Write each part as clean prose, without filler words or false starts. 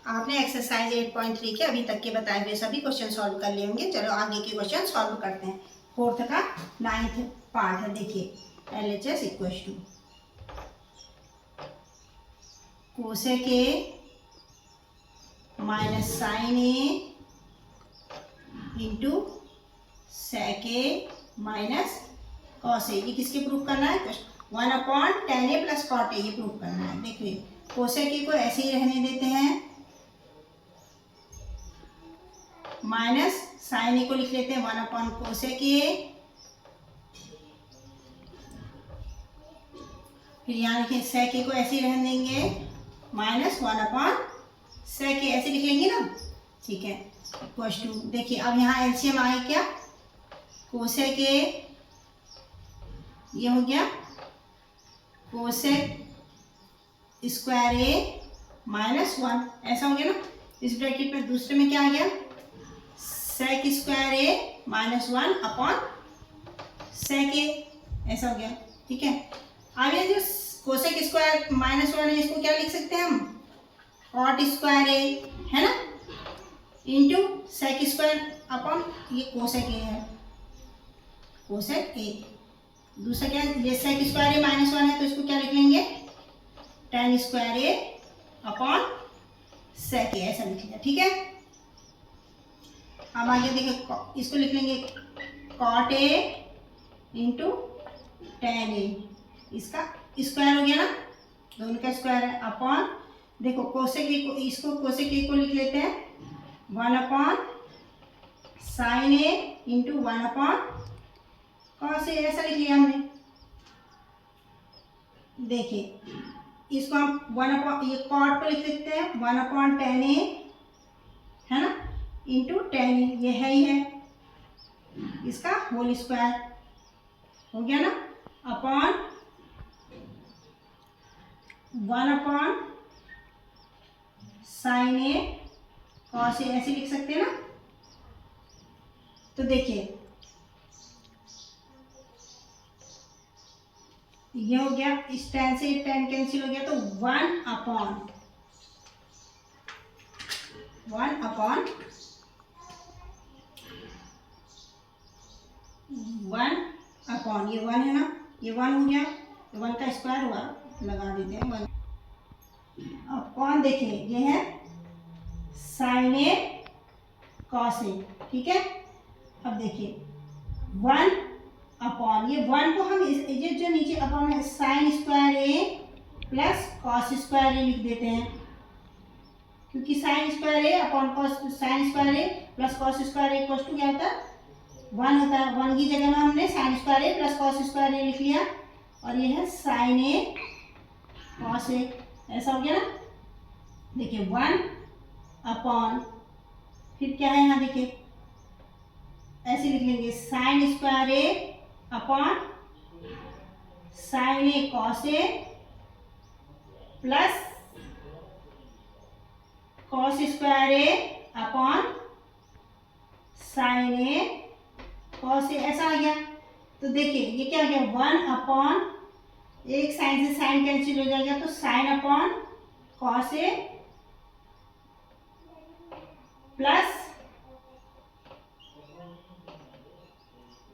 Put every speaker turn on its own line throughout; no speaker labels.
आपने एक्सरसाइज 8.3 के अभी तक के बताए हुए सभी क्वेश्चन सॉल्व कर लिए होंगे। चलो आगे के क्वेश्चन सॉल्व करते हैं। फोर्थ का 9th पार्ट है। देखिए LHS equal to cosec A minus sine A into sec A minus cos A. ये किसके प्रूफ करना है? 1/tan A प्लस कॉट ए, ये प्रूफ करना है। देखिए कोसेक ए को ऐसे ही रहने देते हैं, माइनस साइन ए को लिख लेते हैं 1/कोसेक ए। फिर यहाँ लिखें सेक ए को ऐसे ही रहने देंगे, माइनस 1/सेक ए, ऐसे लिख लेंगे ना। ठीक है, इक्वल टू देखिए अब यहाँ एलसीएम आए क्या? कोसेक ए ये हो गया कोसेक स्क्वायर ए माइनस 1, ऐसा हो गया ना। इस ब्रैकेट में दूसरे में क्या आ गया? सेक स्क्वायर ए माइनस 1/सेक ए, ऐसा हो गया। ठीक है, अब ये जो कोसेक स्क्वायर माइनस 1 है, इसको क्या लिख सकते हैं हम? कॉट स्क्वायर ए, है ना, इंटू सेक स्क्वायर अपॉन ये कोसेक ए है, कोसेक ए। दूसरा क्या है? ये सेक स्क्वायर ए माइनस 1 है, तो इसको क्या लिख लेंगे? tan square A upon sec ए, ऐसा लिख लिया। ठीक है, अब आगे देखिए इसको लिख लेंगे कॉट ए इंटू tan ए, इसका स्क्वायर हो गया ना, दोनों का स्क्वायर है, अपॉन देखो कोसेक ए को, इसको कोसेक ए को लिख लेते हैं 1/साइन ए इंटू 1/कॉस ए, ऐसा लिख लिया हमने। देखिए इसको हम ये कॉट को लिख सकते हैं 1/tan ए, है ना, इंटू tan ए, ये है ही है, इसका होल स्क्वायर हो गया ना, अपॉन 1/साइन ए कॉस ए, ऐसे लिख सकते हैं ना। तो देखिए ये हो गया, इस tan से tan कैंसिल हो गया, तो 1/1 ये 1 है ना, ये 1 हो गया, 1 का स्क्वायर हुआ, लगा देते हैं 1 अपॉन, देखिए ये है साइन ए कॉस ए। ठीक है, अब देखिए 1/, ये 1 को हम ये जो नीचे अपॉन है sine square A plus cos square A लिख देते हैं, क्योंकि sine square A upon cos, sine square A plus cos square A equal to क्या होता है? 1 होता है। 1 की जगह में हमने sign square A plus cos square A लिख लिया, और ये है साइन ए कॉस ए, ऐसा हो गया ना। देखिए 1/, फिर क्या है यहाँ, देखिए ऐसे लिख लेंगे sign square A upon sine A cos A plus cos square A upon sine A cos A, ऐसा आ गया। तो देखिए ये क्या हो गया? 1/, एक साइन से साइन कैंसिल हो जाएगा, तो sine upon cos A plus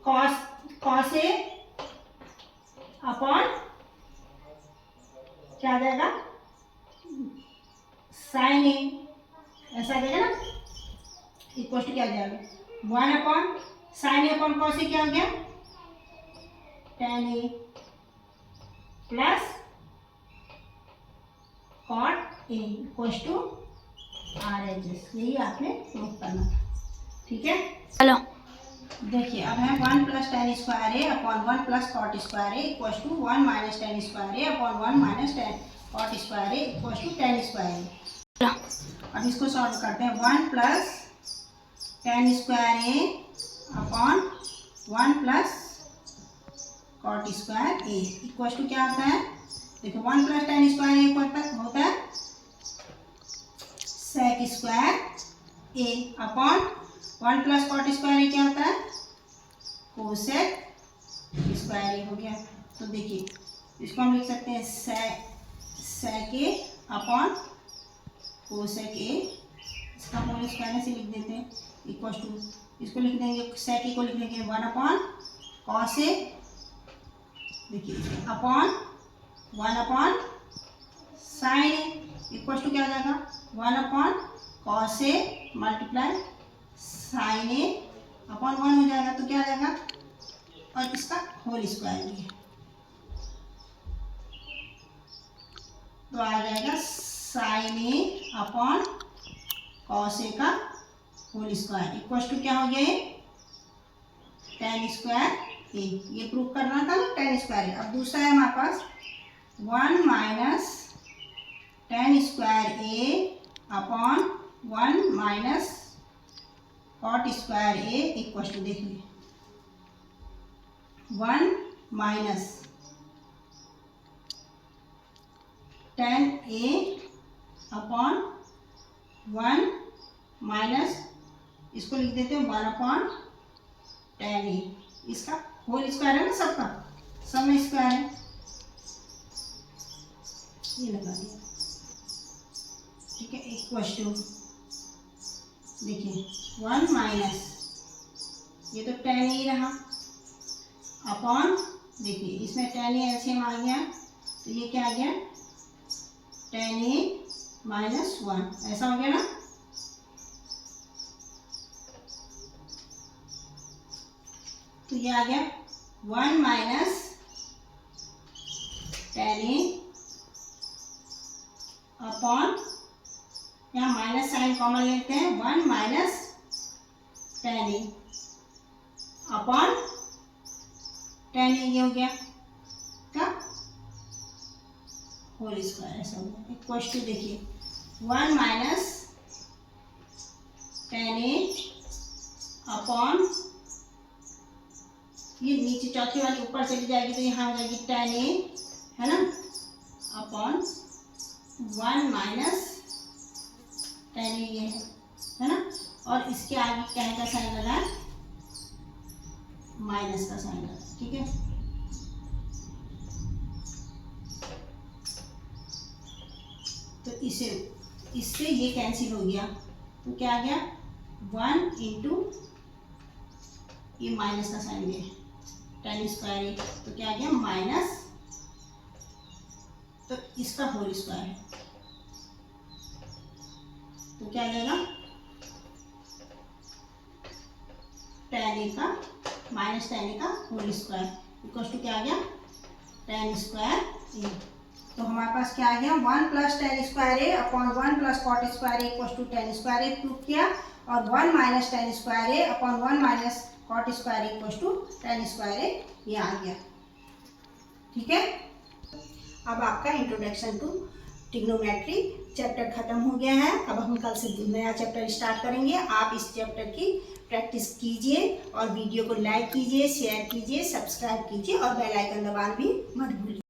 cos A upon क्या आ जाएगा? साइन ए, ऐसा आ जाएगा ना, इक्वल टू क्या आ जाएगा? 1/साइन ए अपॉन कॉस ए, क्या हो गया? tan A plus cot A equal to RHS, यही आपने प्रूफ करना था। ठीक है,
हेलो,
देखिए अब है 1+tan स्क्वायर ए अपॉन 1+कॉट square A equal to 1 - tan square A upon 1 - tan cot square A equal to tan square A. अब इसको सॉल्व करते हैं। 1+tan स्क्वायर ए अपॉन 1+कॉट स्क्वायर ए इक्वल टू क्या होता है? देखो 1+tan स्क्वायर ए होता है सेक स्क्वायर ए अपॉन 1+कॉट स्क्वायर ए क्या होता है? कोसेक स्क्वायर ए हो गया। तो देखिए इसको हम लिख सकते हैं सेक ए अपॉन कोसेक ए, इसका होल स्क्वायर से लिख देते हैं, इक्वल टू, इसको लिख देंगे सेक ए को लिख देंगे 1 अपॉन कॉस ए, देखिए upon 1 upon sine A, equal to क्या हो जाएगा 1 upon cos A multiply sine A upon 1 हो जाएगा, तो क्या आ जाएगा, और इसका होल स्क्वायर भी है, तो आ जाएगा साइन ए अपॉन कॉस ए का होल स्क्वायर इक्वल टू क्या हो गया, टेन स्क्वायर ए, ये प्रूव करना था ना टेन स्क्वायर ए। अब दूसरा है हमारे पास 1 minus tan square A upon 1 minus cot square A equal to, देखिए 1 minus tan A upon 1 minus, इसको लिख देते हैं 1 अपॉन टेन ए, इसका होल स्क्वायर है ना, सबका सब में स्क्वायर है, ये लगा दिया, ठीक है, इक्वल टू, देखिए 1 माइनस, ये तो टेन ए रहा, अपॉन, देखिए इसमें टेन ए एलसीएम आ गया, तो ये क्या आ गया, टेन ए माइनस 1, ऐसा हो गया ना, तो ये आ गया 1 माइनस टेन ए अपॉन, यहाँ माइनस साइन कॉमन लेते हैं, 1 minus tan A upon ten ए, ये हो गया क्या, होल स्क्वायर, ऐसा हो गया, इक्वल टू, देखिए 1 माइनस टेन ए अपॉन, ये नीचे चौथी वाली ऊपर चली जाएगी तो यहाँ हो जाएगी टेन ए, है ना, अपॉन 1 माइनस टेन ए, ये है ना, और इसके आगे क्या का साइन लगा, माइनस का साइन लगा, ठीक है, तो इससे ये कैंसिल हो गया, तो क्या आ गया 1 इंटू, ये माइनस का साइन है, टेन स्क्वायर ए, तो क्या आ गया माइनस, तो इसका होल स्क्वायर है, तो क्या आ जाएगा टेन ए का माइनस टेन ए का होल स्क्वायर इक्वल टू क्या आ गया, टेन स्क्वायर ए, तो हमारे पास क्या आ गया 1 plus tan square A upon 1 plus cot square A equal to tan square A prove किया, और 1 minus tan square A upon 1 minus cot square equal to tan square A, ये आ गया, ठीक है। अब आपका इंट्रोडक्शन टू ट्रिग्नोमेट्री चैप्टर खत्म हो गया है, अब हम कल से नया चैप्टर स्टार्ट करेंगे। आप इस चैप्टर की प्रैक्टिस कीजिए और वीडियो को लाइक कीजिए, शेयर कीजिए, सब्सक्राइब कीजिए और बेल आइकन दबाना भी मत भूलिए।